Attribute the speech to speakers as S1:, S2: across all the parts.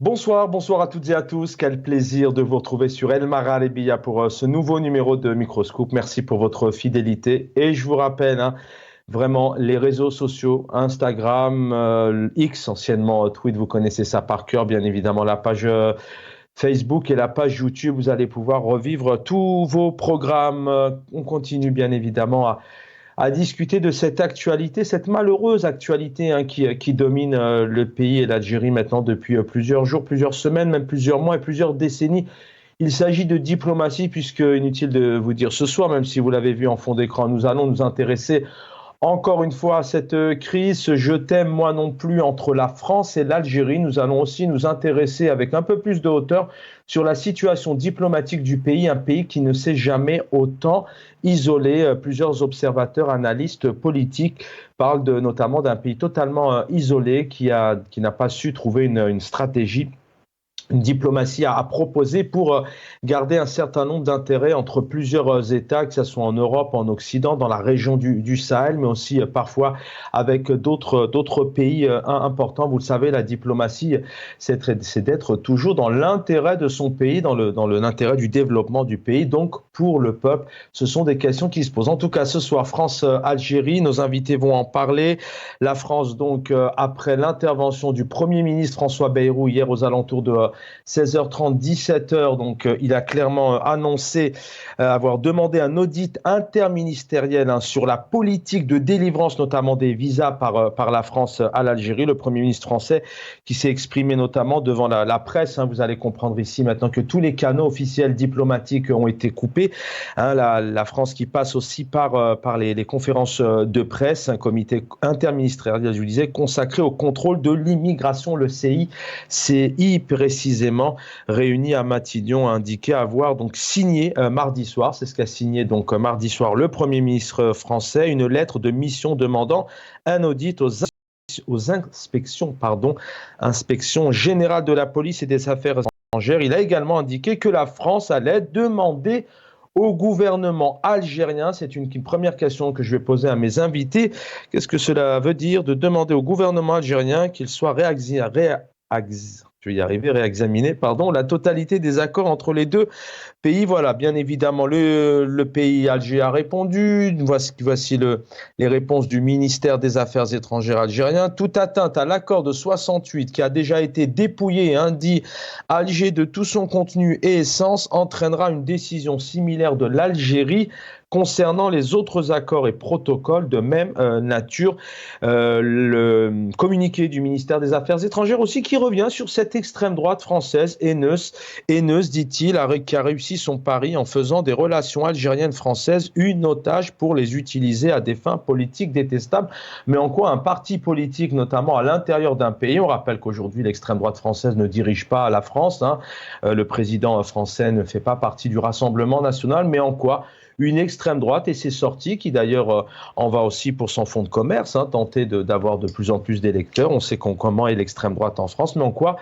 S1: Bonsoir à toutes et à tous. Quel plaisir de vous retrouver sur El Marhalibiya pour ce nouveau numéro de Microscope. Merci pour votre fidélité. Et je vous rappelle, vraiment, les réseaux sociaux, Instagram, X, anciennement Twitter, vous connaissez ça par cœur, bien évidemment, la page Facebook et la page YouTube. Vous allez pouvoir revivre tous vos programmes. On continue, bien évidemment, à discuter de cette actualité, cette malheureuse actualité qui domine le pays et l'Algérie maintenant depuis plusieurs jours, plusieurs semaines, même plusieurs mois et plusieurs décennies. Il s'agit de diplomatie puisque, inutile de vous dire ce soir, même si vous l'avez vu en fond d'écran, nous allons nous intéresser encore une fois à cette crise, ce je t'aime moi non plus entre la France et l'Algérie. Nous allons aussi nous intéresser avec un peu plus de hauteur sur la situation diplomatique du pays, un pays qui ne s'est jamais autant isolé. Plusieurs observateurs, analystes politiques parlent notamment d'un pays totalement isolé qui n'a pas su trouver une stratégie, une diplomatie à proposer pour garder un certain nombre d'intérêts entre plusieurs États, que ce soit en Europe, en Occident, dans la région du Sahel, mais aussi parfois avec d'autres pays importants. Vous le savez, la diplomatie, c'est d'être toujours dans l'intérêt de son pays, dans l'intérêt du développement du pays, donc pour le peuple. Ce sont des questions qui se posent. En tout cas, ce soir, France-Algérie, nos invités vont en parler. La France, donc, après l'intervention du Premier ministre François Bayrou hier aux alentours de 16h30, 17h, donc il a clairement annoncé avoir demandé un audit interministériel sur la politique de délivrance, notamment des visas par la France à l'Algérie. Le Premier ministre français qui s'est exprimé notamment devant la presse. Vous allez comprendre ici maintenant que tous les canaux officiels diplomatiques ont été coupés. La France qui passe aussi par les conférences de presse, un comité interministériel, je vous disais, consacré au contrôle de l'immigration, le CICI précisément, réuni à Matignon, a indiqué avoir donc signé mardi soir, c'est ce qu'a signé donc mardi soir le Premier ministre français, une lettre de mission demandant un audit aux inspections générales de la police et des affaires étrangères. Il a également indiqué que la France allait demander au gouvernement algérien, c'est une première question que je vais poser à mes invités. Qu'est-ce que cela veut dire de demander au gouvernement algérien qu'il soit réexaminer la totalité des accords entre les deux pays? Voilà, bien évidemment, le pays algérien a répondu. Voici les réponses du ministère des Affaires étrangères algérien. Toute atteinte à l'accord de 68 qui a déjà été dépouillé et dit Alger de tout son contenu et essence entraînera une décision similaire de l'Algérie concernant les autres accords et protocoles de même nature. Le communiqué du ministère des Affaires étrangères aussi qui revient sur cette extrême droite française haineuse, dit-il, qui a réussi son pari en faisant des relations algériennes-françaises une otage pour les utiliser à des fins politiques détestables. Mais en quoi un parti politique, notamment à l'intérieur d'un pays, on rappelle qu'aujourd'hui l'extrême droite française ne dirige pas la France, le président français ne fait pas partie du Rassemblement national, mais en quoi une extrême droite et ses sorties, qui d'ailleurs en va aussi pour son fonds de commerce, tenter d'avoir de plus en plus d'électeurs. On sait comment est l'extrême droite en France, mais en quoi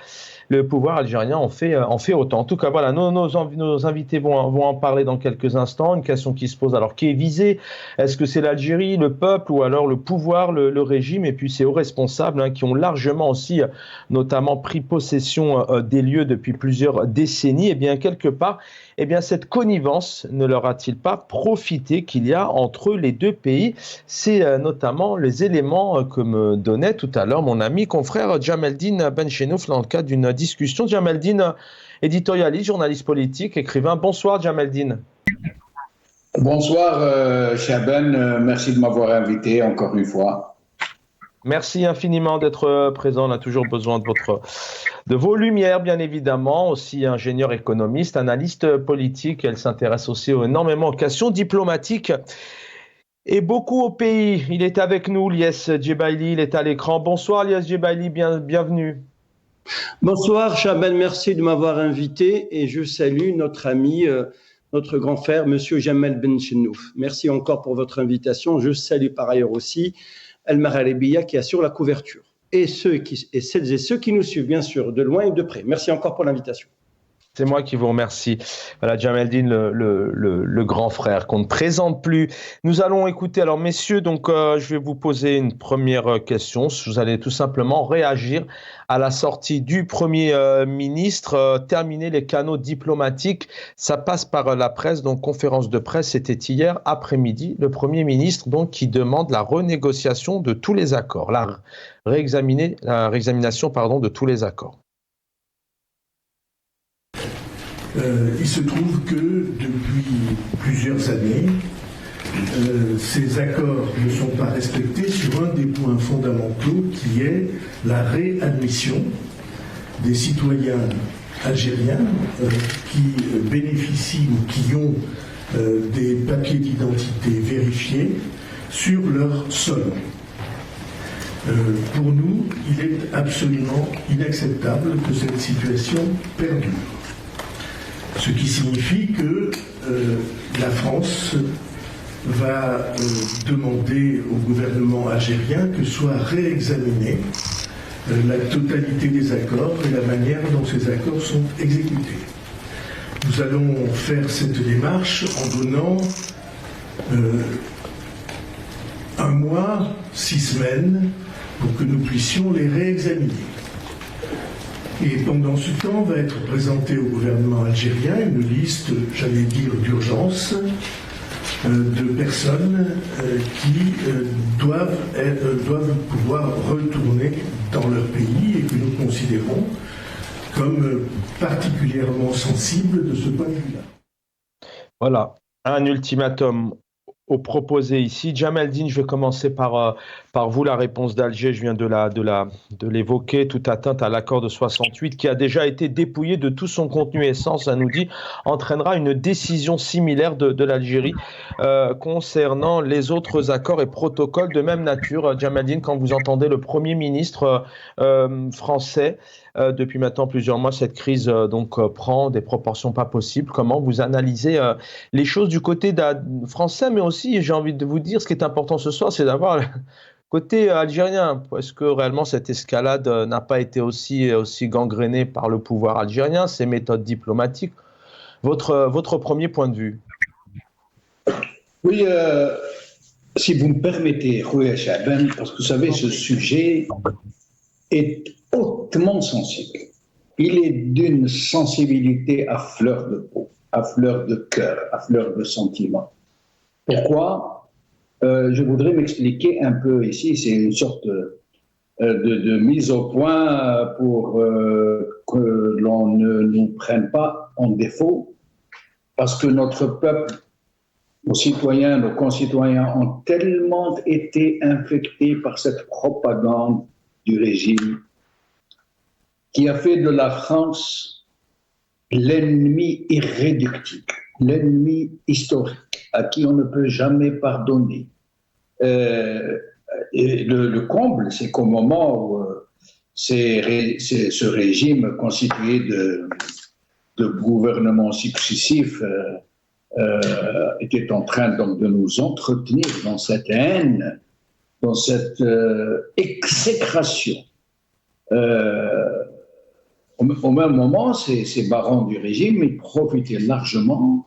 S1: le pouvoir algérien en fait autant. En tout cas, voilà, nos invités vont en parler dans quelques instants. Une question qui se pose, alors qui est visée? Est-ce que c'est l'Algérie, le peuple, ou alors le pouvoir, le régime? Et puis c'est aux responsables qui ont largement aussi, notamment, pris possession des lieux depuis plusieurs décennies. Et bien, quelque part, cette connivence ne leur a-t-il pas profité qu'il y a entre les deux pays? C'est notamment les éléments que me donnait tout à l'heure mon ami confrère Djameldine Benchenouf dans le cadre d'une discussion. Djameldine, éditorialiste, journaliste politique, écrivain. Bonsoir Djameldine.
S2: Bonsoir Chaben, merci de m'avoir invité encore une fois.
S1: Merci infiniment d'être présent. On a toujours besoin de vos lumières, bien évidemment. Aussi ingénieur économiste, analyste politique. Elle s'intéresse aussi énormément aux questions diplomatiques et beaucoup au pays. Il est avec nous, Lies Djebaili. Il est à l'écran. Bonsoir Lies Djebaili, bienvenue.
S3: Bonsoir Chaben, merci de m'avoir invité et je salue notre ami, notre grand frère, Monsieur Jamel Benchenouf. Merci encore pour votre invitation. Je salue par ailleurs aussi El Marhalibiya qui assure la couverture et celles et ceux qui nous suivent bien sûr de loin et de près. Merci encore pour l'invitation.
S1: C'est moi qui vous remercie. Voilà, Jamel-Din, le grand frère qu'on ne présente plus. Nous allons écouter, alors messieurs, donc je vais vous poser une première question. Vous allez tout simplement réagir à la sortie du Premier ministre, terminer les canaux diplomatiques. Ça passe par la presse, donc conférence de presse, c'était hier après-midi. Le Premier ministre donc qui demande la renégociation de tous les accords, la réexamination de tous les accords.
S4: Il se trouve que depuis plusieurs années, ces accords ne sont pas respectés sur un des points fondamentaux qui est la réadmission des citoyens algériens qui bénéficient ou qui ont des papiers d'identité vérifiés sur leur sol. Pour nous, il est absolument inacceptable que cette situation perdure. Ce qui signifie que la France va demander au gouvernement algérien que soit réexaminée la totalité des accords et la manière dont ces accords sont exécutés. Nous allons faire cette démarche en donnant 1 mois, 6 semaines pour que nous puissions les réexaminer. Et pendant ce temps, va être présentée au gouvernement algérien une liste, j'allais dire, d'urgence de personnes qui doivent pouvoir retourner dans leur pays et que nous considérons comme particulièrement sensibles de ce point de vue-là.
S1: Voilà, un ultimatum proposé ici. Jamel-Din, je vais commencer par vous. La réponse d'Alger, je viens de l'évoquer, toute atteinte à l'accord de 68 qui a déjà été dépouillé de tout son contenu essence, ça nous dit, entraînera une décision similaire de l'Algérie concernant les autres accords et protocoles de même nature. Jamel-Din, quand vous entendez le Premier ministre français, depuis maintenant plusieurs mois, cette crise prend des proportions pas possibles. Comment vous analysez les choses du côté français, mais aussi, j'ai envie de vous dire, ce qui est important ce soir, c'est d'avoir le côté algérien. Est-ce que réellement cette escalade n'a pas été aussi gangrénée par le pouvoir algérien, ses méthodes diplomatiques? Votre premier point de vue?
S2: Oui, si vous me permettez, Rouya Chaban, parce que vous savez, ce sujet est hautement sensible. Il est d'une sensibilité à fleur de peau, à fleur de cœur, à fleur de sentiment. Pourquoi? Je voudrais m'expliquer un peu ici, c'est une sorte de mise au point pour que l'on ne nous prenne pas en défaut, parce que notre peuple, nos citoyens, nos concitoyens ont tellement été infectés par cette propagande du régime qui a fait de la France l'ennemi irréductible, l'ennemi historique, à qui on ne peut jamais pardonner. Et le comble, c'est qu'au moment où ce régime constitué de gouvernements successifs était en train donc de nous entretenir dans cette haine, dans cette exécration. Au même moment, ces barons du régime, ils profitaient largement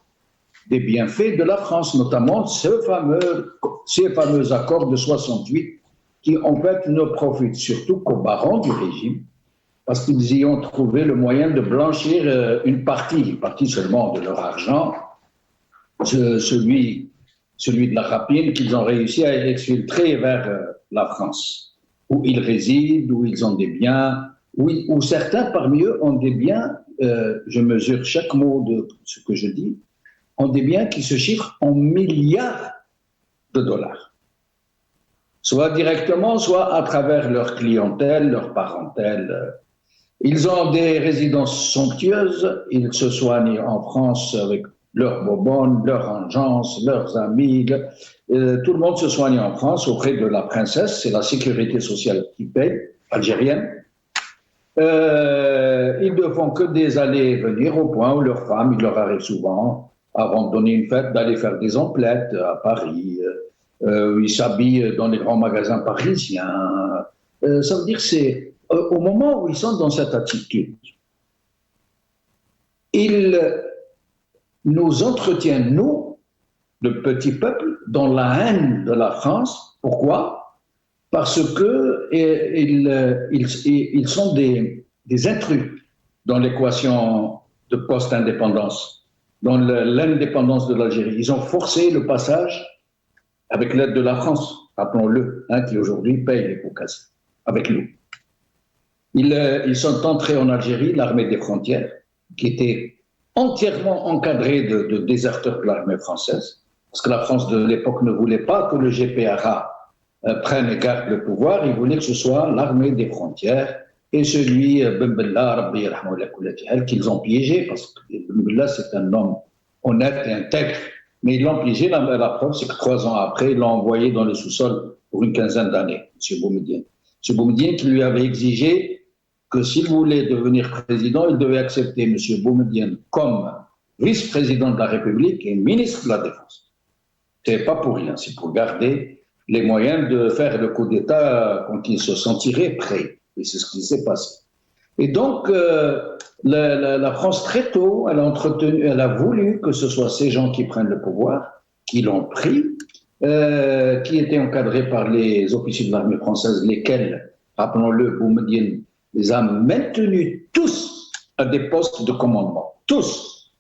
S2: des bienfaits de la France, notamment ces fameux accords de 68 qui, en fait, ne profitent surtout qu'aux barons du régime parce qu'ils y ont trouvé le moyen de blanchir une partie seulement de leur argent, celui de la rapine qu'ils ont réussi à exfiltrer vers la France, où ils résident, où ils ont des biens, où certains parmi eux ont des biens, je mesure chaque mot de ce que je dis, ont des biens qui se chiffrent en milliards de dollars. Soit directement, soit à travers leur clientèle, leur parentèle. Ils ont des résidences somptueuses, ils se soignent en France avec leurs bobonnes, leurs engences, leurs amis. Tout le monde se soigne en France auprès de la princesse, c'est la sécurité sociale qui paye, algérienne. Ils ne font que des allées et venir au point où leurs femmes, il leur arrive souvent, avant de donner une fête, d'aller faire des emplettes à Paris. Ils s'habillent dans les grands magasins parisiens. Ça veut dire que c'est au moment où ils sont dans cette attitude, ils nous entretiennent, nous, le petit peuple, dans la haine de la France. Pourquoi? Parce qu'ils sont des intrus dans l'équation de post-indépendance, dans l'indépendance de l'Algérie. Ils ont forcé le passage avec l'aide de la France, rappelons-le, qui aujourd'hui paye les pots cassés, avec nous. Ils sont entrés en Algérie, l'armée des frontières, qui était entièrement encadrée de déserteurs de l'armée française, parce que la France de l'époque ne voulait pas que le GPRA prenne et garde le pouvoir, il voulait que ce soit l'armée des frontières et celui, Ben Bella, Rabbi Yarhamou, qu'ils ont piégé, parce que Ben Bella, c'est un homme honnête et intègre, mais ils l'ont piégé. La preuve, c'est que 3 ans après, ils l'ont envoyé dans le sous-sol pour une quinzaine d'années, M. Boumedienne. M. Boumedienne qui lui avait exigé que s'il voulait devenir président, il devait accepter M. Boumedienne comme vice-président de la République et ministre de la Défense. Ce n'est pas pour rien, c'est pour garder les moyens de faire le coup d'État quand il se sentirait prêt. Et c'est ce qui s'est passé. Et donc, la France, très tôt, elle a voulu que ce soit ces gens qui prennent le pouvoir, qui l'ont pris, qui étaient encadrés par les officiers de l'armée française, lesquels, rappelons-le, Boumedienne les a maintenus tous à des postes de commandement. Tous.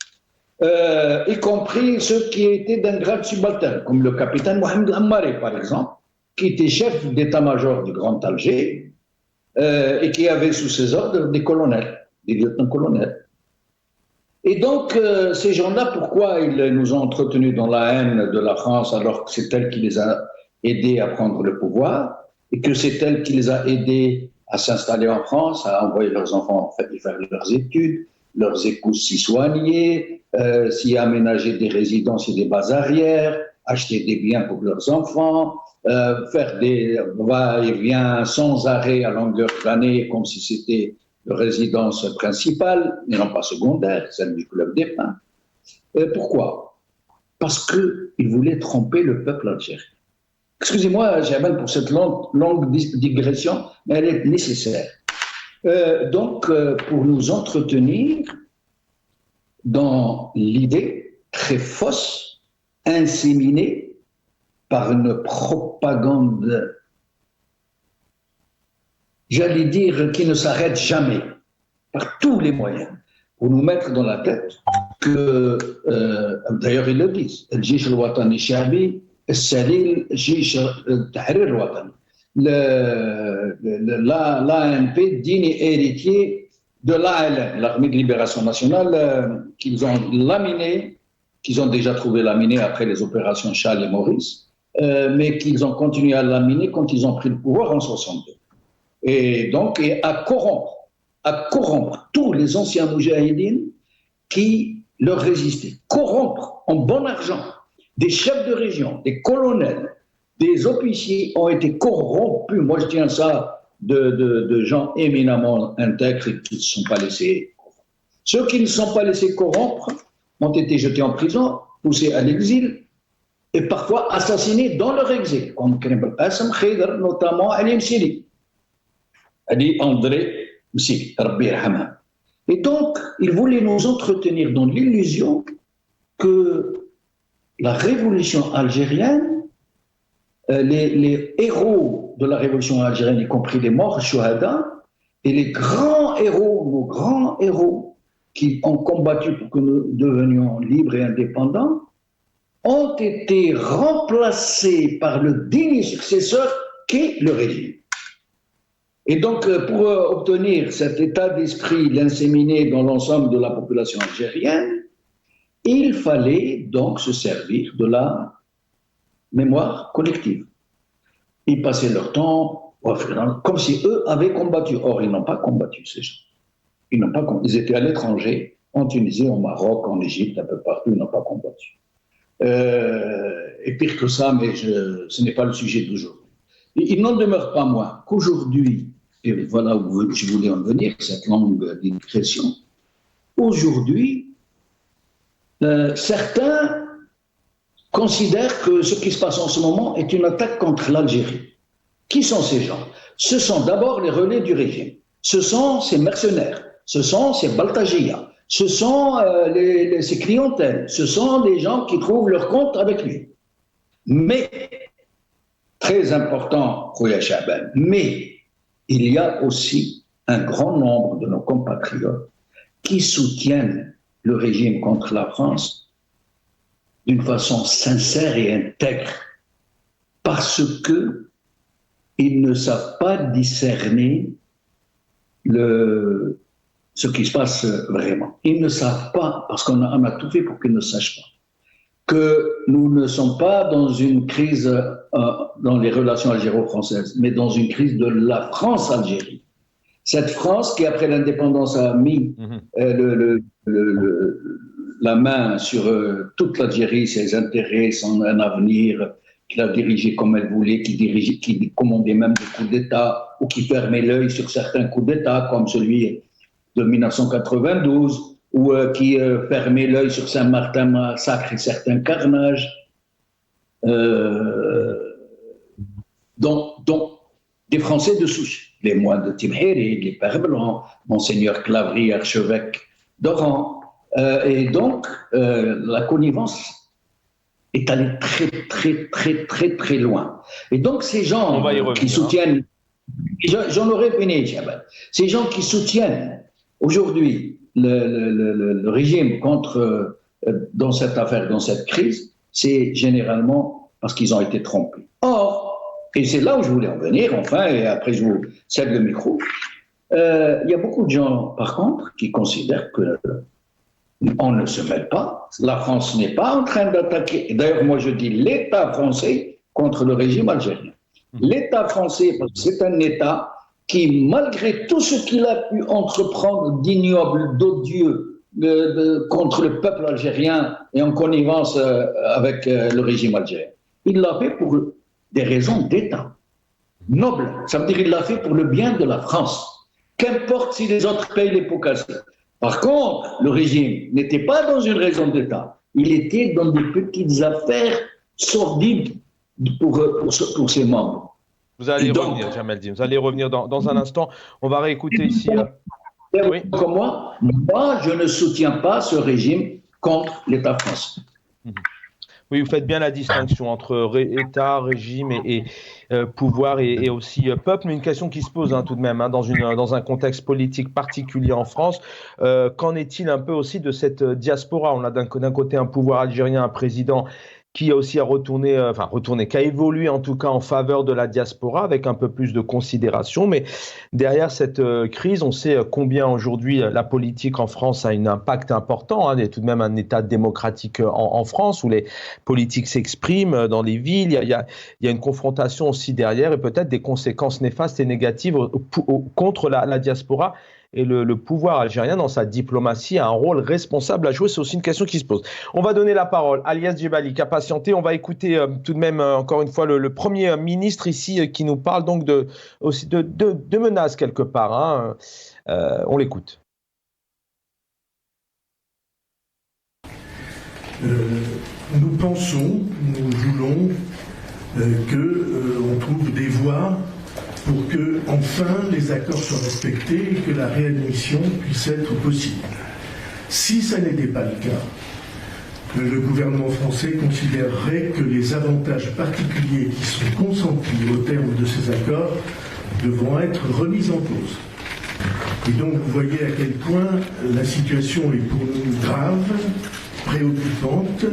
S2: Y compris ceux qui étaient d'un grade subalterne, comme le capitaine Mohamed Ammaré, par exemple, qui était chef d'état-major du Grand Alger et qui avait sous ses ordres des colonels, des lieutenants-colonels. Et donc, ces gens-là, pourquoi ils nous ont entretenus dans la haine de la France alors que c'est elle qui les a aidés à prendre le pouvoir et que c'est elle qui les a aidés à s'installer en France, à envoyer leurs enfants faire leurs études, leurs épouses s'y soigner, s'y aménager des résidences et des bases arrières, acheter des biens pour leurs enfants, faire des va-et-vient sans arrêt à longueur d'année, comme si c'était leur résidence principale, mais non pas secondaire, celle du Club des Pins. Pourquoi? Parce qu'ils voulaient tromper le peuple algérien. Excusez-moi, Jamal, pour cette longue digression, mais elle est nécessaire. Donc, pour nous entretenir dans l'idée très fausse, inséminée par une propagande, j'allais dire, qui ne s'arrête jamais, par tous les moyens, pour nous mettre dans la tête que, d'ailleurs ils le disent, الجيش الوطني الشعبي السليل جيش التحرير الوطني. L'ANP, digne héritier de l'ALN, l'Armée de Libération Nationale, qu'ils ont laminé, qu'ils ont déjà trouvé laminé après les opérations Charles et Maurice, mais qu'ils ont continué à laminer quand ils ont pris le pouvoir en 1962. Et donc, à corrompre tous les anciens moudjahidines qui leur résistaient. Corrompre en bon argent des chefs de région, des colonels, des officiers ont été corrompus. Moi, je tiens ça de gens éminemment intègres et qui ne se sont pas laissés corrompre. Ceux qui ne se sont pas laissés corrompre ont été jetés en prison, poussés à l'exil et parfois assassinés dans leur exil, comme Krem Assam Khayder, notamment Ali Msili, Ali André Msili, Rabbi Rahman. Et donc, ils voulaient nous entretenir dans l'illusion que la révolution algérienne, les héros de la révolution algérienne, y compris les morts, Chouhada, et les grands héros, nos grands héros qui ont combattu pour que nous devenions libres et indépendants, ont été remplacés par le digne successeur qu'est le régime. Et donc, pour obtenir cet état d'esprit, l'inséminer dans l'ensemble de la population algérienne, il fallait donc se servir de la mémoire collective. Ils passaient leur temps comme si eux avaient combattu. Or, ils n'ont pas combattu, ces gens. Ils étaient à l'étranger, en Tunisie, au Maroc, en Égypte, un peu partout, ils n'ont pas combattu. Et pire que ça, mais ce n'est pas le sujet d'aujourd'hui. Il n'en demeure pas moins qu'aujourd'hui, et voilà où je voulais en venir, cette longue digression, aujourd'hui, certains considèrent que ce qui se passe en ce moment est une attaque contre l'Algérie. Qui sont ces gens? Ce sont d'abord les relais du régime. Ce sont ces mercenaires. Ce sont ces Baltagia. ce sont ses clientèles, ce sont les gens qui trouvent leur compte avec lui. Mais, très important, Khouya Chaban, mais il y a aussi un grand nombre de nos compatriotes qui soutiennent le régime contre la France d'une façon sincère et intègre, parce qu'ils ne savent pas discerner ce qui se passe vraiment. Ils ne savent pas, parce qu'on a tout fait pour qu'ils ne sachent pas, que nous ne sommes pas dans une crise dans les relations algéro-françaises, mais dans une crise de la France-Algérie. Cette France qui, après l'indépendance, a mis la main sur toute l'Algérie, ses intérêts, son avenir, qui l'a dirigé comme elle voulait, qui commandait même des coups d'État, ou qui fermait l'œil sur certains coups d'État, comme celui de 1992, ou qui fermait l'œil sur Saint-Martin massacre et certains carnages. Donc, des Français de souche, les moines de Timhéri, les Pères Blancs, Monseigneur Claverie, archevêque d'Oran. Et donc, la connivence est allée très loin. Et donc, ces gens qui soutiennent, j'en aurais fini, Chaban, ces gens qui soutiennent aujourd'hui le régime dans cette affaire, dans cette crise, c'est généralement parce qu'ils ont été trompés. Or, et c'est là où je voulais en venir, enfin, et après je vous cède le micro, il y a beaucoup de gens, par contre, qui considèrent qu'on ne se mêle pas, la France n'est pas en train d'attaquer, et d'ailleurs moi je dis l'État français contre le régime algérien. L'État français, parce que c'est un État qui, malgré tout ce qu'il a pu entreprendre d'ignoble, d'odieux contre le peuple algérien et en connivence avec le régime algérien, il l'a fait pour des raisons d'État nobles. Ça veut dire qu'il l'a fait pour le bien de la France. Qu'importe si les autres payent les pots cassés. Par contre, le régime n'était pas dans une raison d'État. Il était dans des petites affaires sordides pour ses membres.
S1: Vous allez revenir, Jamel Dine. Vous allez revenir dans un instant. On va réécouter ici.
S2: Oui. Comme moi, je ne soutiens pas ce régime contre l'État français.
S1: Oui, vous faites bien la distinction entre État, régime et pouvoir et aussi peuple. Mais une question qui se pose tout de même dans un contexte politique particulier en France. Qu'en est-il un peu aussi de cette diaspora? On a d'un côté un pouvoir algérien, un président qui a aussi qui a évolué en tout cas en faveur de la diaspora avec un peu plus de considération. Mais derrière cette crise, on sait combien aujourd'hui la politique en France a un impact important. Il y a tout de même un État démocratique en France où les politiques s'expriment dans les villes. Il y a une confrontation aussi derrière et peut-être des conséquences néfastes et négatives contre la diaspora. Et le pouvoir algérien, dans sa diplomatie, a un rôle responsable à jouer. C'est aussi une question qui se pose. On va donner la parole à Alyes Djebali, qui a patienté. On va écouter tout de même, encore une fois, le Premier ministre ici, qui nous parle donc aussi de menaces quelque part. On l'écoute.
S4: Nous pensons, nous voulons qu'on trouve des voies pour que, enfin, les accords soient respectés et que la réadmission puisse être possible. Si ça n'était pas le cas, le gouvernement français considérerait que les avantages particuliers qui sont consentis au terme de ces accords devront être remis en cause. Et donc, vous voyez à quel point la situation est pour nous grave, préoccupante,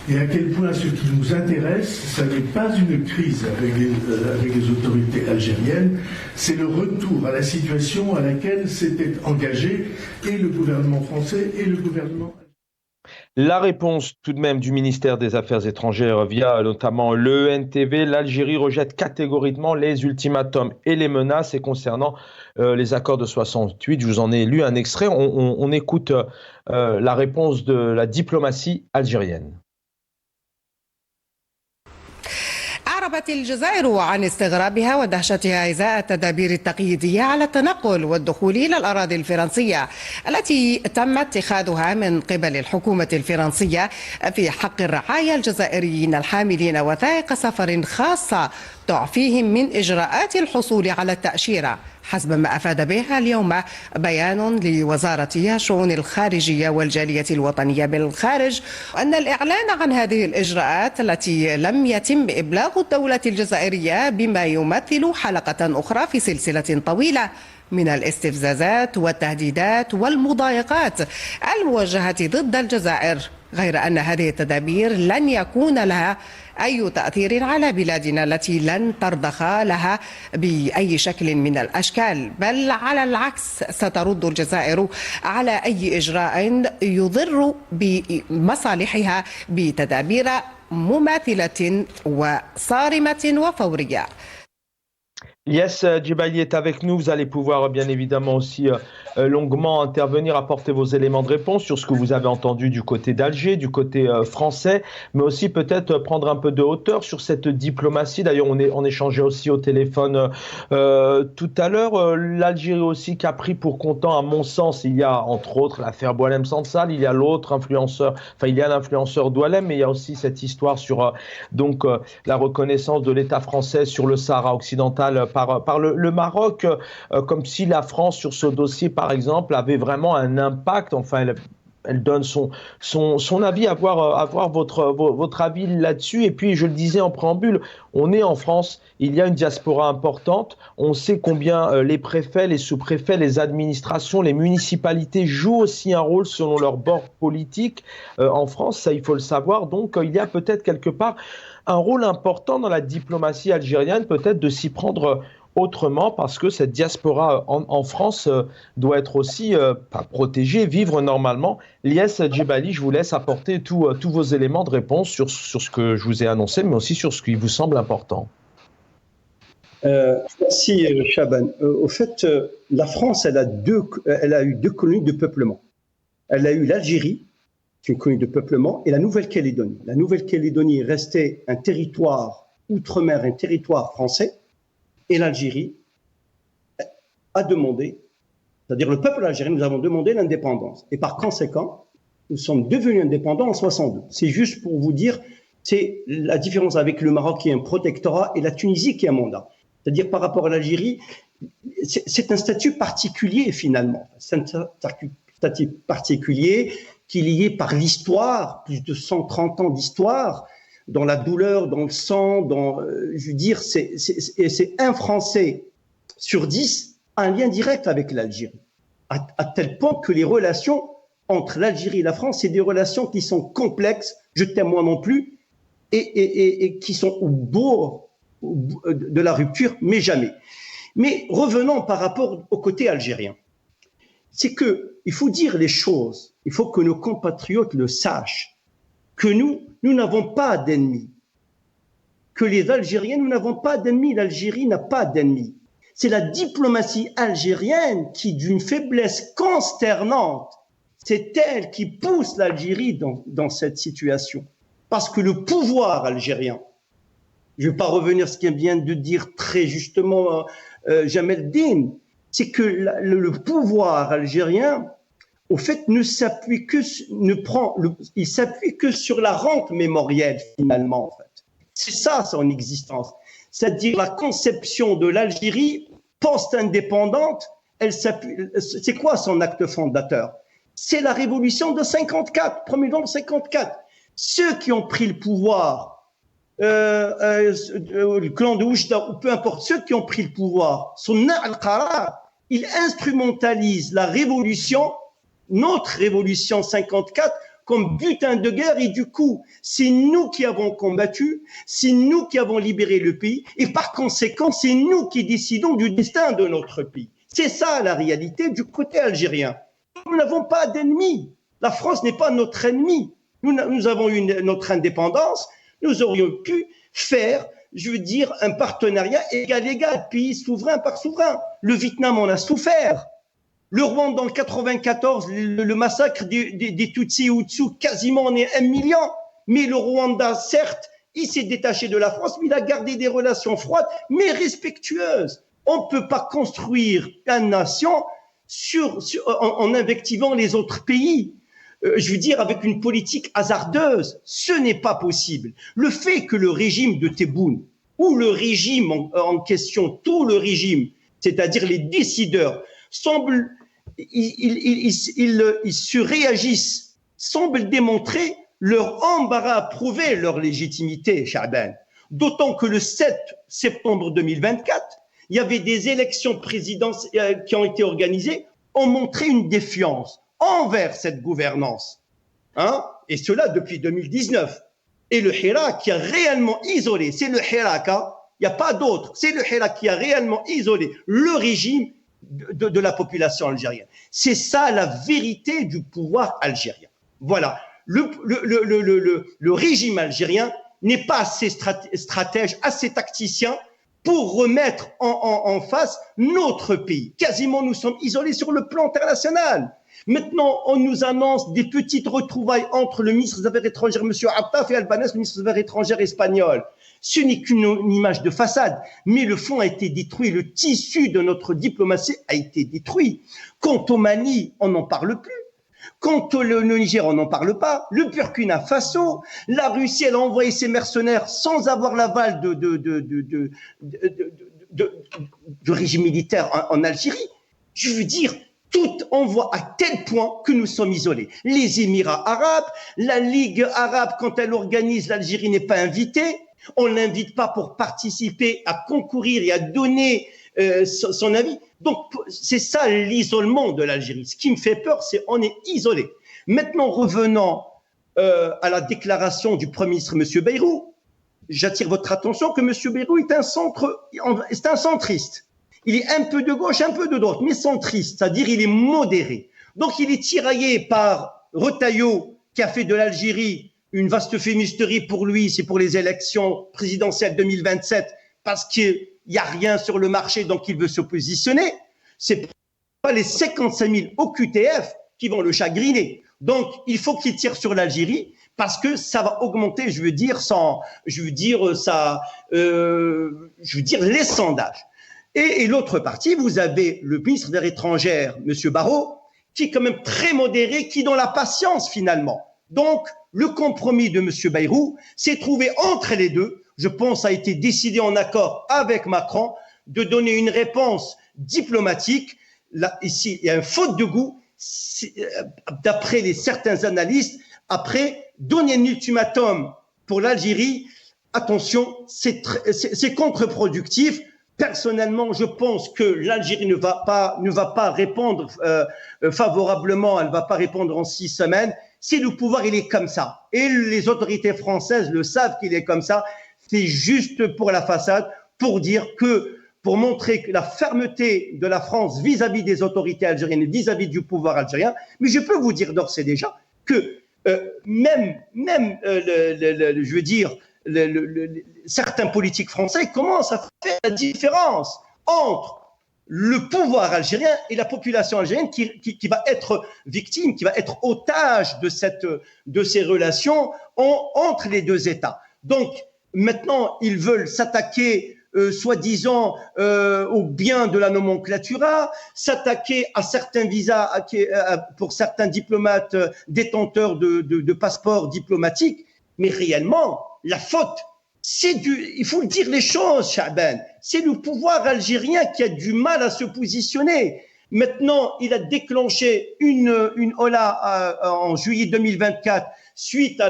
S4: et à quel point ce qui nous intéresse, ça n'est pas une crise avec les autorités algériennes, c'est le retour à la situation à laquelle s'étaient engagés et le gouvernement français et le gouvernement.
S1: La réponse tout de même du ministère des Affaires étrangères via notamment l'ENTV, l'Algérie rejette catégoriquement les ultimatums et les menaces. Et concernant les accords de 68, je vous en ai lu un extrait, on écoute la réponse de la diplomatie algérienne.
S5: أعربت الجزائر عن استغرابها ودهشتها إزاء التدابير التقييدية على التنقل والدخول إلى الأراضي الفرنسية التي تم اتخاذها من قبل الحكومة الفرنسية في حق الرعايا الجزائريين الحاملين وثائق سفر خاصة تعفيهم من إجراءات الحصول على التأشيرة حسب ما أفاد به اليوم بيان لوزارة شؤون الخارجية والجالية الوطنية بالخارج أن الإعلان عن هذه الإجراءات التي لم يتم إبلاغ الدولة الجزائرية بما يمثل حلقة أخرى في سلسلة طويلة من الاستفزازات والتهديدات والمضايقات الموجهة ضد الجزائر، غير أن هذه التدابير لن يكون لها أي تأثير على بلادنا التي لن ترضخ لها بأي شكل من الأشكال، بل على العكس سترد الجزائر على أي إجراء يضر بمصالحها بتدابير مماثلة وصارمة وفورية.
S1: Yes, Djebali est avec nous. Vous allez pouvoir bien évidemment aussi longuement intervenir, apporter vos éléments de réponse sur ce que vous avez entendu du côté d'Alger, du côté français, mais aussi peut-être prendre un peu de hauteur sur cette diplomatie. D'ailleurs, on échangeait aussi au téléphone tout à l'heure. L'Algérie aussi qui a pris pour comptant, à mon sens, il y a entre autres l'affaire Boualem Sansal, il y a l'autre influenceur, enfin il y a l'influenceur Doualem, mais il y a aussi cette histoire sur la reconnaissance de l'État français sur le Sahara occidental par le Maroc, comme si la France sur ce dossier par exemple avait vraiment un impact. Enfin elle donne son avis, avoir votre avis là-dessus. Et puis je le disais en préambule, on est en France, il y a une diaspora importante, on sait combien les préfets, les sous-préfets, les administrations, les municipalités jouent aussi un rôle selon leur bord politique en France, ça il faut le savoir. Donc il y a peut-être quelque part un rôle important dans la diplomatie algérienne, peut-être de s'y prendre autrement, parce que cette diaspora en France doit être aussi protégée, vivre normalement. Lies Djebali, je vous laisse apporter tous vos éléments de réponse sur ce que je vous ai annoncé, mais aussi sur ce qui vous semble important.
S3: Merci Chaban. Au fait, la France, elle a eu deux colonies de peuplement. Elle a eu l'Algérie, qui est une colonie de peuplement, et la Nouvelle-Calédonie. La Nouvelle-Calédonie est restée un territoire outre-mer, un territoire français, et l'Algérie a demandé, c'est-à-dire le peuple algérien, nous avons demandé l'indépendance. Et par conséquent, nous sommes devenus indépendants en 62. C'est juste pour vous dire, c'est la différence avec le Maroc qui est un protectorat et la Tunisie qui est un mandat. C'est-à-dire par rapport à l'Algérie, c'est un statut particulier finalement. C'est un statut particulier qui est lié par l'histoire, plus de 130 ans d'histoire, dans la douleur, dans le sang, je veux dire, c'est un Français sur 10 a un lien direct avec l'Algérie, à tel point que les relations entre l'Algérie et la France, c'est des relations qui sont complexes, je t'aime moi non plus, et qui sont au bord de la rupture, mais jamais. Mais revenons par rapport au côté algérien. C'est qu'il faut dire les choses, il faut que nos compatriotes le sachent, que nous n'avons pas d'ennemis, que les Algériens, nous n'avons pas d'ennemis, l'Algérie n'a pas d'ennemis. C'est la diplomatie algérienne qui, d'une faiblesse consternante, c'est elle qui pousse l'Algérie dans cette situation. Parce que le pouvoir algérien, je ne vais pas revenir à ce qu'il vient de dire très justement Jamel Din, c'est que le pouvoir algérien, au fait, il s'appuie que sur la rente mémorielle finalement. En fait. C'est ça son existence. C'est-à-dire la conception de l'Algérie post-indépendante, c'est quoi son acte fondateur? C'est la révolution de 54, promulguée en 54. Ceux qui ont pris le pouvoir, le clan de Oujda, ou peu importe, ceux qui ont pris le pouvoir, ils instrumentalisent la révolution, notre révolution 54, comme butin de guerre, et du coup, c'est nous qui avons combattu, c'est nous qui avons libéré le pays, et par conséquent, c'est nous qui décidons du destin de notre pays. C'est ça la réalité du côté algérien. Nous n'avons pas d'ennemis. La France n'est pas notre ennemi. Nous avons eu notre indépendance, nous aurions pu faire, je veux dire, un partenariat égal, pays souverain par souverain. Le Vietnam en a souffert. Le Rwanda en 94, le massacre des Tutsis et Hutus, quasiment on est 1 million. Mais le Rwanda, certes, il s'est détaché de la France, mais il a gardé des relations froides, mais respectueuses. On ne peut pas construire une nation en invectivant les autres pays. Je veux dire, avec une politique hasardeuse. Ce n'est pas possible. Le fait que le régime de Tebboune, ou le régime en question, tout le régime, c'est-à-dire les décideurs, semblent, ils surréagissent, semblent démontrer leur embarras à prouver leur légitimité, Cha'ban. D'autant que le 7 septembre 2024, il y avait des élections présidentielles qui ont été organisées, ont montré une défiance envers cette gouvernance. Et cela depuis 2019. Et le Hirak qui a réellement isolé, c'est le Hirak, il n'y a pas d'autre, c'est le Hirak qui a réellement isolé le régime de la population algérienne. C'est ça la vérité du pouvoir algérien. Voilà. Le régime algérien n'est pas assez stratège, assez tacticien pour remettre en face notre pays. Quasiment, nous sommes isolés sur le plan international. Maintenant, on nous annonce des petites retrouvailles entre le ministre des Affaires étrangères, M. Attaf, et Albanese, le ministre des Affaires étrangères espagnol. Ce n'est qu'une image de façade, mais le fond a été détruit, le tissu de notre diplomatie a été détruit. Quant au Mali, on n'en parle plus. Quant au Niger, on n'en parle pas. Le Burkina Faso, la Russie, elle a envoyé ses mercenaires sans avoir l'aval du régime militaire en Algérie. Je veux dire, tout envoie à tel point que nous sommes isolés. Les Émirats arabes, la Ligue arabe, quand elle organise, l'Algérie n'est pas invitée. On ne l'invite pas pour participer, à concourir et à donner son avis. Donc, c'est ça l'isolement de l'Algérie. Ce qui me fait peur, c'est qu'on est isolé. Maintenant, revenons à la déclaration du Premier ministre, M. Bayrou. J'attire votre attention que M. Bayrou est un centriste. Il est un peu de gauche, un peu de droite, mais centriste, c'est-à-dire il est modéré. Donc, il est tiraillé par Retailleau, qui a fait de l'Algérie une vaste fumisterie pour lui, c'est pour les élections présidentielles 2027, parce qu'il n'y a rien sur le marché, donc il veut se positionner. C'est pas les 55 000 OQTF qui vont le chagriner. Donc, il faut qu'il tire sur l'Algérie, parce que ça va augmenter, les sondages. Et l'autre partie, vous avez le ministre des Affaires étrangères, M. Barrot, qui est quand même très modéré, qui est dans la patience finalement. Donc, le compromis de M. Bayrou s'est trouvé entre les deux. Je pense a été décidé en accord avec Macron de donner une réponse diplomatique. Là, ici, il y a une faute de goût. D'après certains analystes, après, donner un ultimatum pour l'Algérie, attention, c'est contre-productif. Personnellement, je pense que l'Algérie ne va pas répondre favorablement, elle ne va pas répondre en 6 semaines. Si le pouvoir, il est comme ça, et les autorités françaises le savent qu'il est comme ça, c'est juste pour la façade, pour montrer que la fermeté de la France vis-à-vis des autorités algériennes et vis-à-vis du pouvoir algérien. Mais je peux vous dire d'ores et déjà que certains politiques français commencent à faire la différence entre le pouvoir algérien et la population algérienne qui va être victime, qui va être otage de ces relations entre les deux États. Donc, maintenant, ils veulent s'attaquer, soi-disant, au bien de la nomenclatura, s'attaquer à certains visas pour certains diplomates détenteurs de passeports diplomatiques, mais réellement, la faute, il faut dire les choses, Cha'ban. C'est le pouvoir algérien qui a du mal à se positionner. Maintenant, il a déclenché une Ola en juillet 2024 suite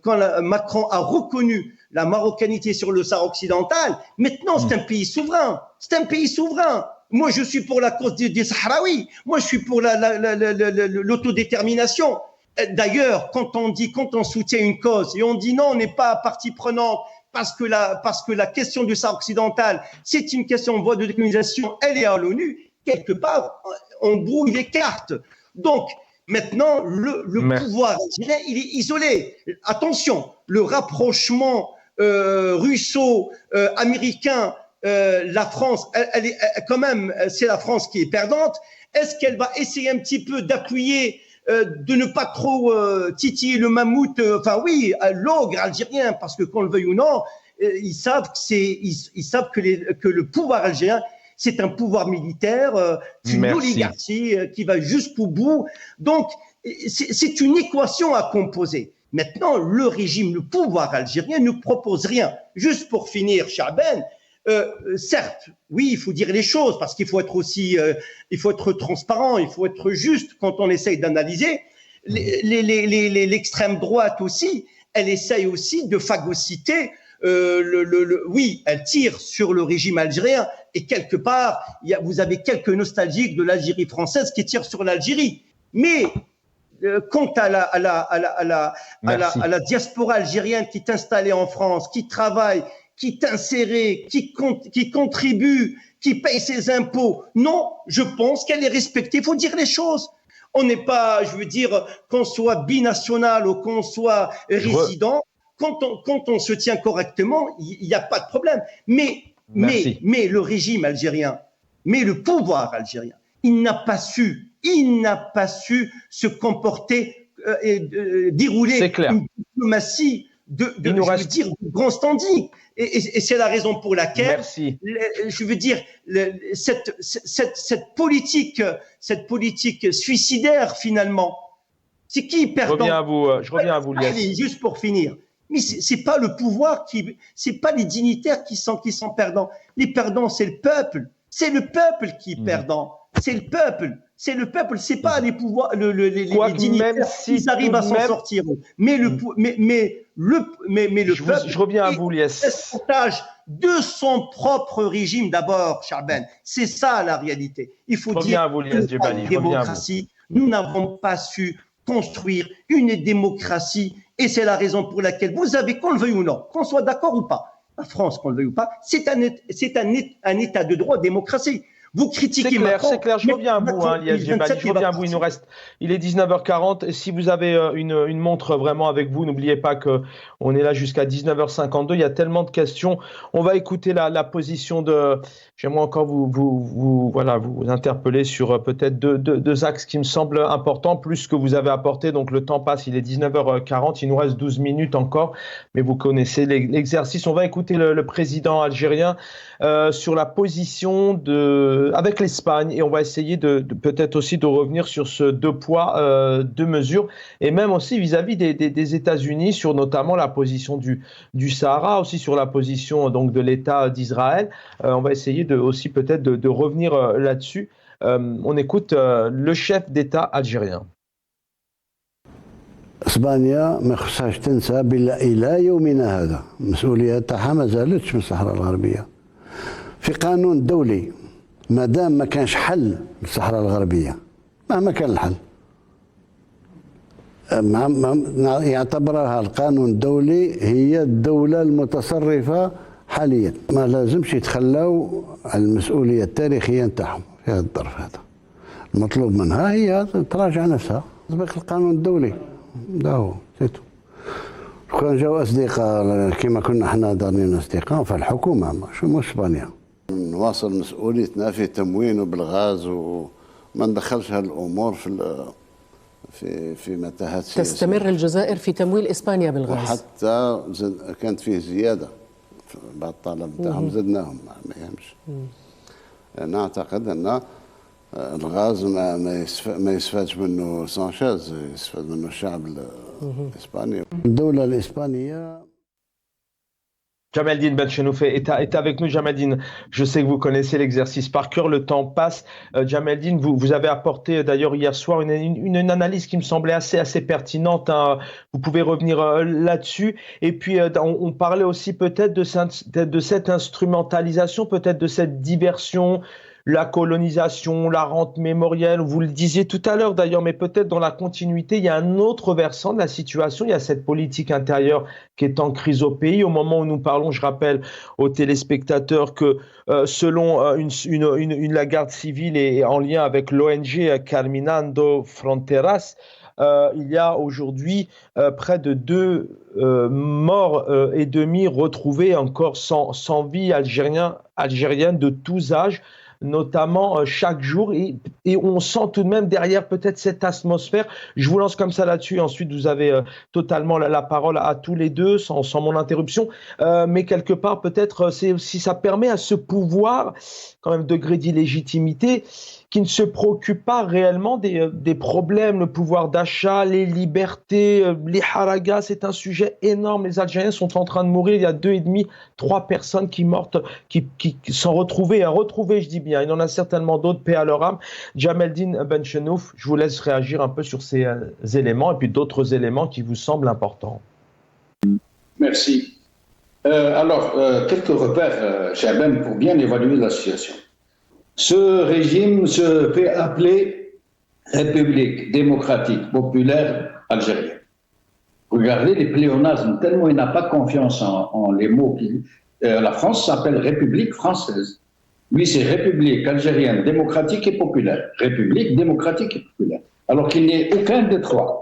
S3: quand Macron a reconnu la marocanité sur le Sahara occidental. Maintenant, c'est un pays souverain. C'est un pays souverain. Moi, je suis pour la cause des Sahraouis. Moi, je suis pour l'autodétermination. D'ailleurs, quand on soutient une cause et on dit non, on n'est pas partie prenante parce que la question du Sahara occidental, c'est une question en voie de décolonisation, elle est à l'ONU, quelque part, on brouille les cartes. Donc, maintenant, le pouvoir algérien, il est isolé. Attention, le rapprochement russo-américain, la France, elle est quand même, c'est la France qui est perdante. Est-ce qu'elle va essayer un petit peu d'appuyer de ne pas trop titiller le mammouth, l'ogre algérien, parce que qu'on le veuille ou non, ils savent que le pouvoir algérien, c'est un pouvoir militaire, une oligarchie qui va jusqu'au bout. Donc, c'est une équation à composer. Maintenant, le pouvoir algérien ne propose rien. Juste pour finir, Cha'ban, certes, oui, il faut dire les choses parce qu'il faut être aussi, il faut être transparent, il faut être juste quand on essaye d'analyser. L'extrême droite aussi, elle essaye aussi de phagocyter. Oui, elle tire sur le régime algérien et quelque part, vous avez quelques nostalgiques de l'Algérie française qui tirent sur l'Algérie. Mais quant à la diaspora algérienne qui est installée en France, qui travaille, qui est insérée, qui contribue, qui paye ses impôts, non, je pense qu'elle est respectée. Il faut dire les choses. On n'est pas, je veux dire, qu'on soit binational ou qu'on soit résident. Quand on se tient correctement, il n'y a pas de problème. Mais le régime algérien, mais le pouvoir algérien, il n'a pas su se comporter et dérouler une diplomatie de grand standing. Et c'est la raison pour laquelle, je veux dire, cette politique suicidaire finalement, c'est qui perdant?
S1: Je reviens à vous, Lies.
S3: Allez, juste pour finir. Mais c'est pas le pouvoir c'est pas les dignitaires qui sont perdants. Les perdants, c'est le peuple. C'est le peuple qui est perdant. C'est le peuple. C'est pas les pouvoirs, les dignitaires. Ils arrivent à s'en sortir. Mais le peuple.
S1: Je reviens à vous, Lies.
S3: Otage de son propre régime d'abord, Charbel. C'est ça la réalité. Il faut dire que la démocratie, nous n'avons pas su construire une démocratie. Et c'est la raison pour laquelle vous avez, qu'on le veuille ou non, qu'on soit d'accord ou pas, la France, qu'on le veuille ou pas, c'est un état de droit, démocratie. Vous critiquez Macron.
S1: C'est clair, je reviens à vous, Lies Djebali, je reviens à vous, il est 19h40, et si vous avez une montre vraiment avec vous, n'oubliez pas qu'on est là jusqu'à 19h52, il y a tellement de questions, on va écouter la position j'aimerais encore vous interpeller sur peut-être deux axes qui me semblent importants, plus ce que vous avez apporté, donc le temps passe, il est 19h40, il nous reste 12 minutes encore, mais vous connaissez l'exercice, on va écouter le président algérien sur la position avec l'Espagne, et on va essayer de peut-être aussi de revenir sur ce 2 poids, 2 mesures, et même aussi vis-à-vis des États-Unis sur notamment la position du Sahara, aussi sur la position donc de l'État d'Israël. On va essayer aussi peut-être de revenir là-dessus. On écoute le chef d'État algérien.
S6: اسبانيا ما خصهاش تنسى الى يومنا هذا مسؤوليتها ما زالتش من الصحراء الغربيه. في قانون دولي ما دام ما كانش حل للصحراء الغربيه مهما كان الحل يعتبرها القانون الدولي هي الدوله المتصرفه حاليا. ما لازمش يتخلوا على المسؤوليه التاريخيه نتاعهم في هذا الظرف هذا. المطلوب منها هي تراجع نفسها تطبيق القانون الدولي. ده هو سيتو. كان جاوا اصدقاء كما كنا احنا دارين اصدقاء فالحكومه مش اسبانيا. نواصل مسؤوليتنا في تموين بالغاز وما ندخلش هالامور في متاهات سياسيه.
S7: تستمر الجزائر في تمويل اسبانيا بالغاز.
S6: وحتى كانت فيه زياده بعد الطلب نتاعهم زدناهم ما يهمش. انا اعتقد ان الغاز ما يستفادش منه سانشيز، يستفاد منه الشعب الاسباني. الدوله الاسبانيه.
S1: Jamaldine Benchenouf est avec nous. Jamaldine, je sais que vous connaissez l'exercice par cœur, le temps passe. Jamaldine, vous avez apporté d'ailleurs hier soir une analyse qui me semblait assez pertinente. Hein. Vous pouvez revenir là-dessus. Et puis, on parlait aussi peut-être de cette instrumentalisation, peut-être de cette diversion, la colonisation, la rente mémorielle, vous le disiez tout à l'heure d'ailleurs, mais peut-être dans la continuité, il y a un autre versant de la situation, il y a cette politique intérieure qui est en crise au pays. Au moment où nous parlons, je rappelle aux téléspectateurs que selon la garde civile et en lien avec l'ONG Caminando Fronteras, il y a aujourd'hui près de 2 morts et demi retrouvés encore sans vie algérienne de tous âges. notamment chaque jour, et on sent tout de même derrière peut-être cette atmosphère. Je vous lance comme ça là-dessus, ensuite vous avez totalement la parole à tous les deux, sans mon interruption, mais quelque part peut-être c'est aussi, ça permet à ce pouvoir, quand même degré d'illégitimité, qui ne se préoccupe pas réellement des problèmes, le pouvoir d'achat, les libertés, les haragas, c'est un sujet énorme. Les Algériens sont en train de mourir. Il y a 2,5, 3 personnes qui mortes, qui sont retrouvées, je dis bien. Il y en a certainement d'autres, paix à leur âme. Djameldine Benchenouf, je vous laisse réagir un peu sur ces éléments et puis d'autres éléments qui vous semblent importants.
S2: Merci. Alors, quelques repères, Chaben, pour bien évaluer la situation. Ce régime se fait appeler République démocratique populaire algérienne. Regardez les pléonasmes, tellement il n'a pas confiance en les mots. La France s'appelle République française. Lui, c'est République algérienne démocratique et populaire. République démocratique et populaire. Alors qu'il n'y ait aucun des trois.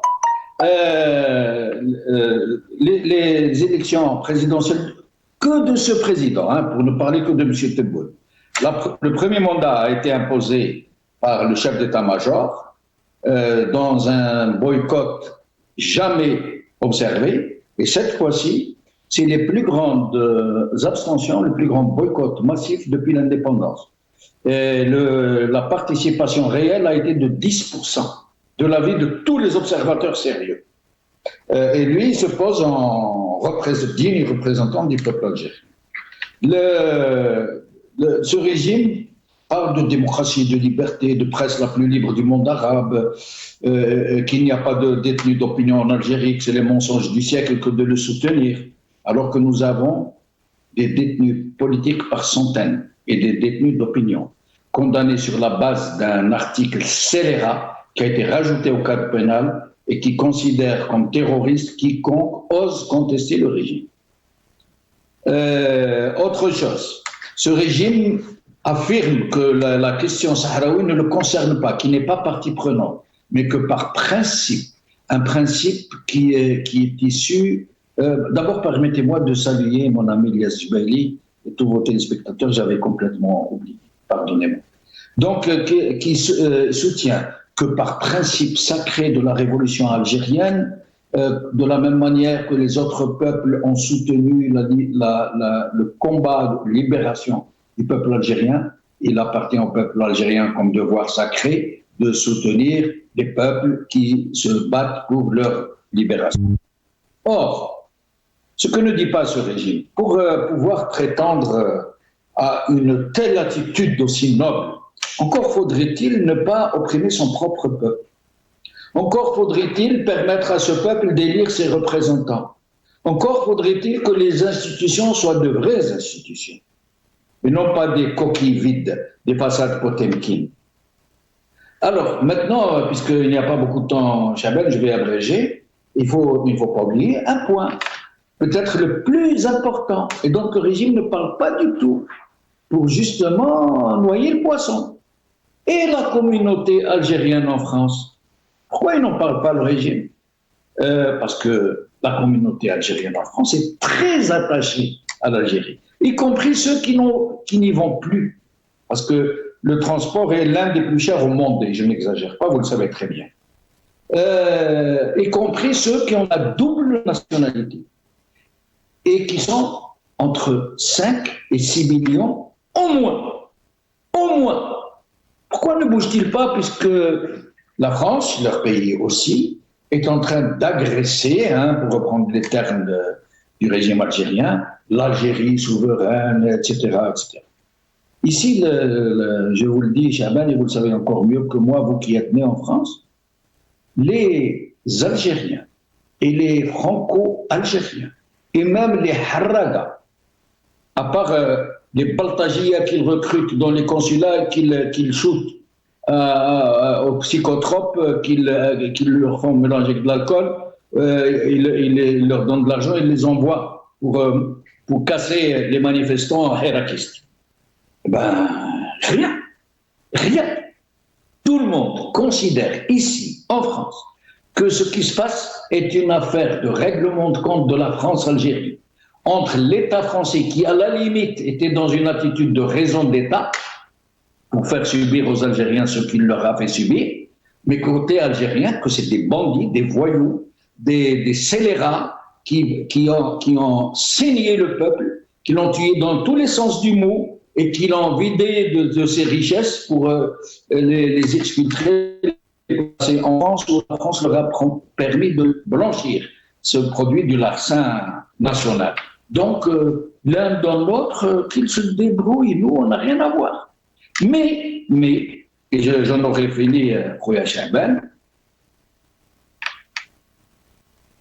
S2: Les élections présidentielles, que de ce président, pour ne parler que de M. Tebboune. Le premier mandat a été imposé par le chef d'état-major dans un boycott jamais observé. Et cette fois-ci, c'est les plus grandes abstentions, le plus grand boycott massif depuis l'indépendance. La participation réelle a été de 10%, de l'avis de tous les observateurs sérieux. Et lui, il se pose en digne représentant du peuple algérien. Ce régime parle de démocratie, de liberté, de presse la plus libre du monde arabe, qu'il n'y a pas de détenus d'opinion en Algérie, que c'est les mensonges du siècle que de le soutenir, alors que nous avons des détenus politiques par centaines et des détenus d'opinion, condamnés sur la base d'un article scélérat qui a été rajouté au code pénal et qui considère comme terroriste quiconque ose contester le régime. Autre chose. Ce régime affirme que la question sahraoui ne le concerne pas, qui n'est pas partie prenante, mais que par principe, un principe qui est issu... D'abord, permettez-moi de saluer mon ami Ilyas Jubaili et tous vos téléspectateurs, j'avais complètement oublié, pardonnez-moi. Donc, qui soutient que par principe sacré de la révolution algérienne, de la même manière que les autres peuples ont soutenu le combat de libération du peuple algérien, il appartient au peuple algérien comme devoir sacré de soutenir des peuples qui se battent pour leur libération. Or, ce que ne dit pas ce régime, pour pouvoir prétendre à une telle attitude aussi noble, encore faudrait-il ne pas opprimer son propre peuple. Encore faudrait-il permettre à ce peuple d'élire ses représentants. Encore faudrait-il que les institutions soient de vraies institutions, et non pas des coquilles vides, des façades Potemkin. Alors, maintenant, puisqu'il n'y a pas beaucoup de temps, Chabel, je vais abréger, il ne faut pas oublier un point, peut-être le plus important, et donc le régime ne parle pas du tout, pour justement noyer le poisson. Et la communauté algérienne en France. Pourquoi ils n'en parlent pas, le régime ? Parce que la communauté algérienne en France est très attachée à l'Algérie, y compris ceux qui n'y vont plus. Parce que le transport est l'un des plus chers au monde, et je n'exagère pas, vous le savez très bien. Y compris ceux qui ont la double nationalité, et qui sont entre 5 et 6 millions au moins. Au moins. Pourquoi ne bouge-t-il pas, puisque la France, leur pays aussi, est en train d'agresser, pour reprendre les termes du régime algérien, l'Algérie souveraine, etc., etc. Ici, je vous le dis, Chaban, et vous le savez encore mieux que moi, vous qui êtes nés en France, les Algériens et les Franco-Algériens, et même les Harraga, à part les Baltagia qu'ils recrutent dans les consulats, qu'ils shootent aux psychotropes, qu'ils leur font mélanger avec de l'alcool, ils leur donnent de l'argent, ils les envoient pour casser les manifestants hérakistes. Rien. Tout le monde considère ici, en France, que ce qui se passe est une affaire de règlement de compte de la France-Algérie entre l'État français, qui à la limite était dans une attitude de raison d'État, pour faire subir aux Algériens ce qu'il leur a fait subir, mais côté algérien, que c'est des bandits, des voyous, des scélérats qui ont saigné le peuple, qui l'ont tué dans tous les sens du mot et qui l'ont vidé de ses richesses pour les exfiltrer en France, où la France leur a permis de blanchir ce produit du larcin national. Donc, l'un dans l'autre, qu'ils se débrouillent, nous, on n'a rien à voir. Mais et j'en aurais fini, Khouya Chaban,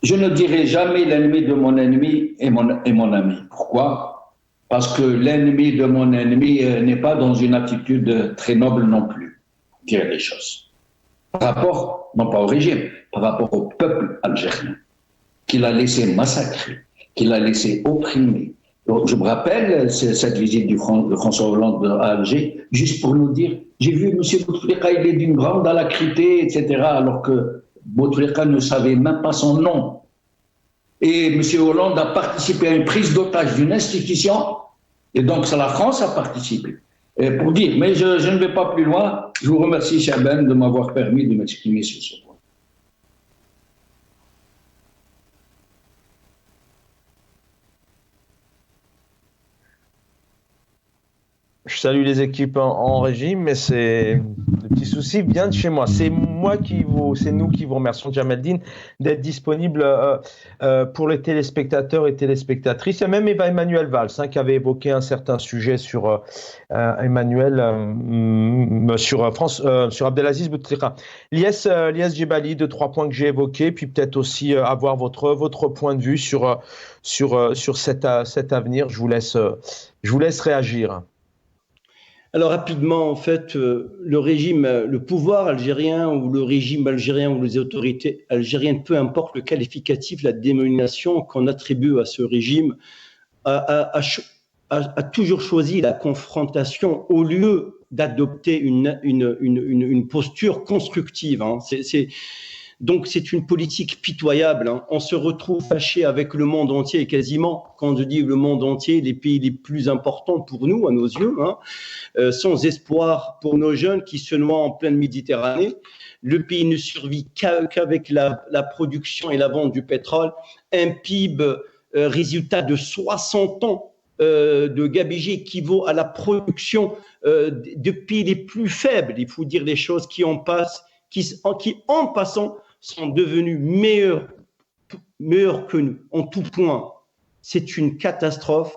S2: je ne dirai jamais l'ennemi de mon ennemi est mon ami. Pourquoi? Parce que l'ennemi de mon ennemi n'est pas dans une attitude très noble non plus, dire les choses. Par rapport, non pas au régime, par rapport au peuple algérien, qu'il a laissé massacrer, qu'il a laissé opprimer. Donc, je me rappelle cette visite de François Hollande à Alger, juste pour nous dire, j'ai vu M. Bouteflika, il est d'une grande alacrité, etc., alors que Bouteflika ne savait même pas son nom. Et M. Hollande a participé à une prise d'otage d'une institution, et donc la France a participé. Et pour dire, mais je ne vais pas plus loin, je vous remercie, Chaban, de m'avoir permis de m'exprimer sur ce point.
S1: Je salue les équipes en régime, mais c'est le petit souci vient de chez moi. C'est nous qui vous remercions, Djamel-Din, d'être disponible pour les téléspectateurs et téléspectatrices. Il y a même Emmanuel Valls qui avait évoqué un certain sujet sur sur Abdelaziz Bouteflika. Lies Djebali, 2-3 points que j'ai évoqués, puis peut-être aussi avoir votre point de vue sur cet avenir. Je vous laisse réagir.
S3: Alors rapidement, en fait, le pouvoir algérien ou le régime algérien ou les autorités algériennes, peu importe le qualificatif, la dénomination qu'on attribue à ce régime, a toujours choisi la confrontation au lieu d'adopter une posture constructive. Hein. Donc c'est une politique pitoyable. Hein. On se retrouve fâché avec le monde entier quasiment. Quand je dis le monde entier, les pays les plus importants pour nous, à nos yeux, hein, sans espoir pour nos jeunes qui se noient en pleine Méditerranée. Le pays ne survit qu'avec la production et la vente du pétrole. Un PIB résultat de 60 ans de gabegie équivaut à la production de pays les plus faibles. Il faut dire les choses qui en passant sont devenus meilleurs que nous, en tout point. C'est une catastrophe.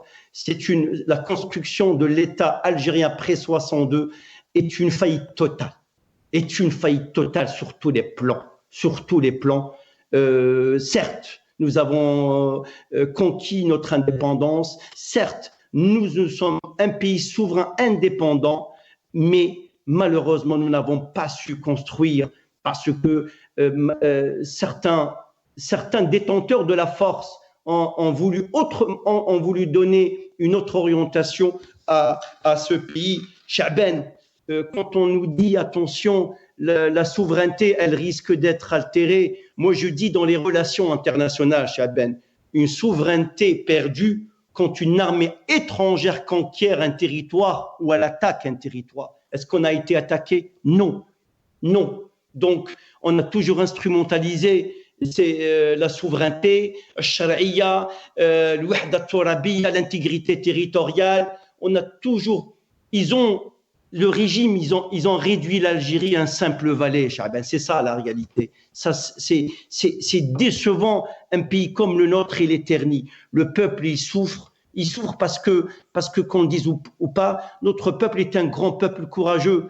S3: La construction de l'État algérien après 62 est une faillite totale. Sur tous les plans. Certes, nous avons conquis notre indépendance. Certes, nous sommes un pays souverain indépendant, mais malheureusement, nous n'avons pas su construire parce que certains détenteurs de la force ont voulu donner une autre orientation à ce pays. Chaban, quand on nous dit attention, la souveraineté, elle risque d'être altérée. Moi, je dis dans les relations internationales, Chaban, une souveraineté perdue quand une armée étrangère conquiert un territoire ou elle attaque un territoire. Est-ce qu'on a été attaqué? Non. Donc, on a toujours instrumentalisé la souveraineté, الشرعية, الوحدة الترابية, l'intégrité territoriale. Le régime, ils ont réduit l'Algérie à un simple valet, Chaban. C'est ça la réalité. C'est décevant. Un pays comme le nôtre, il est terni. Le peuple, il souffre. Il souffre parce que qu'on le dise ou pas, notre peuple est un grand peuple courageux,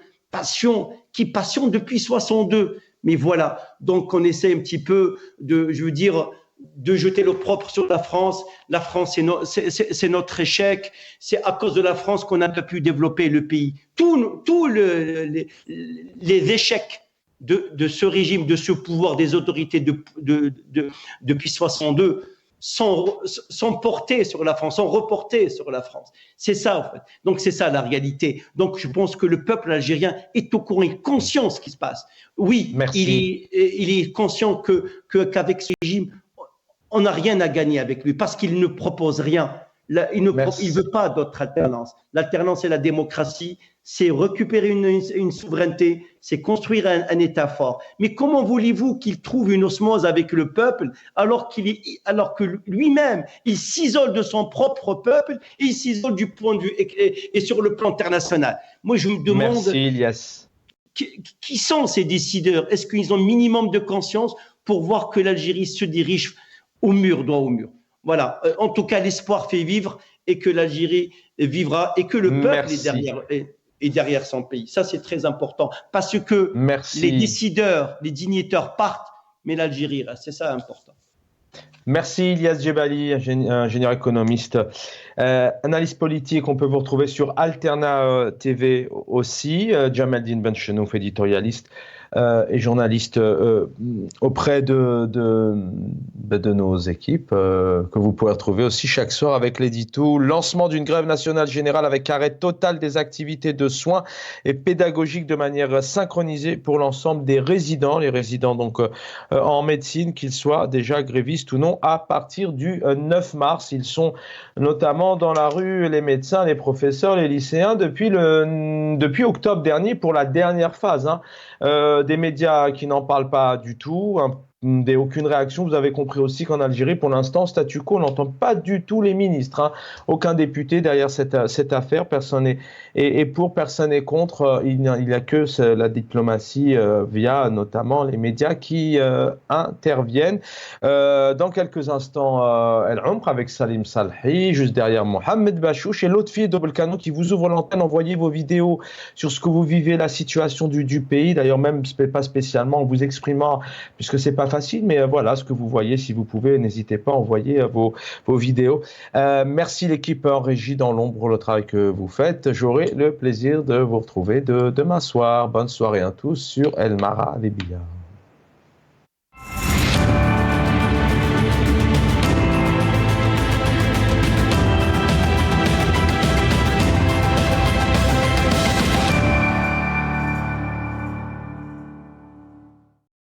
S3: qui passionne depuis 62. Mais voilà, donc on essaie un petit peu de jeter l'opprobre sur la France. La France, c'est notre échec. C'est à cause de la France qu'on n'a pas pu développer le pays. Tous les échecs de ce régime, de ce pouvoir des autorités depuis 62 sont portés sur la France, sont reportés sur la France. C'est ça, en fait. Donc, c'est ça la réalité. Donc, je pense que le peuple algérien est au courant, il est conscient de ce qui se passe. Oui, il est conscient qu'avec ce régime, on n'a rien à gagner avec lui parce qu'il ne propose rien. Il ne veut pas d'autre alternance. L'alternance et la démocratie, c'est récupérer une souveraineté, c'est construire un État fort. Mais comment voulez-vous qu'il trouve une osmose avec le peuple alors que lui-même, il s'isole de son propre peuple et il s'isole du point de vue et sur le plan international. Moi, je me demande...
S1: Merci, Ilyas.
S3: Qui sont ces décideurs? Est-ce qu'ils ont un minimum de conscience pour voir que l'Algérie se dirige droit au mur? Voilà. En tout cas, l'espoir fait vivre et que l'Algérie vivra et que le peuple est derrière son pays. Ça, c'est très important parce que les décideurs, les dignitaires partent, mais l'Algérie reste. C'est ça important.
S1: Merci Ilyas Djebali, ingénieur économiste, analyste politique. On peut vous retrouver sur Alterna TV aussi. Djamaldine Benchenouf, éditorialiste et journaliste auprès de nos équipes que vous pouvez retrouver aussi chaque soir avec l'édito. Lancement d'une grève nationale générale avec arrêt total des activités de soins et pédagogiques de manière synchronisée pour l'ensemble des résidents, les résidents donc en médecine, qu'ils soient déjà grévistes ou non, à partir du 9 mars. Ils sont notamment dans la rue, les médecins, les professeurs, les lycéens, depuis octobre dernier pour la dernière phase. Des médias qui n'en parlent pas du tout, aucune réaction. Vous avez compris aussi qu'en Algérie, pour l'instant, statu quo, on n'entend pas du tout les ministres. Aucun député derrière cette affaire. Personne n'est et pour, personne n'est contre. Il n'y a que la diplomatie via notamment les médias qui interviennent. Dans quelques instants, El Omr avec Salim Salhi, juste derrière Mohamed Bachouch et Lotfi Dobelkano qui vous ouvre l'antenne. Envoyez vos vidéos sur ce que vous vivez, la situation du pays. D'ailleurs, même pas spécialement en vous exprimant, puisque c'est pas facile, mais voilà ce que vous voyez. Si vous pouvez, n'hésitez pas à envoyer vos vidéos. Merci l'équipe en régie dans l'ombre pour le travail que vous faites. J'aurai le plaisir de vous retrouver demain soir. Bonne soirée à tous sur El Mara Libya.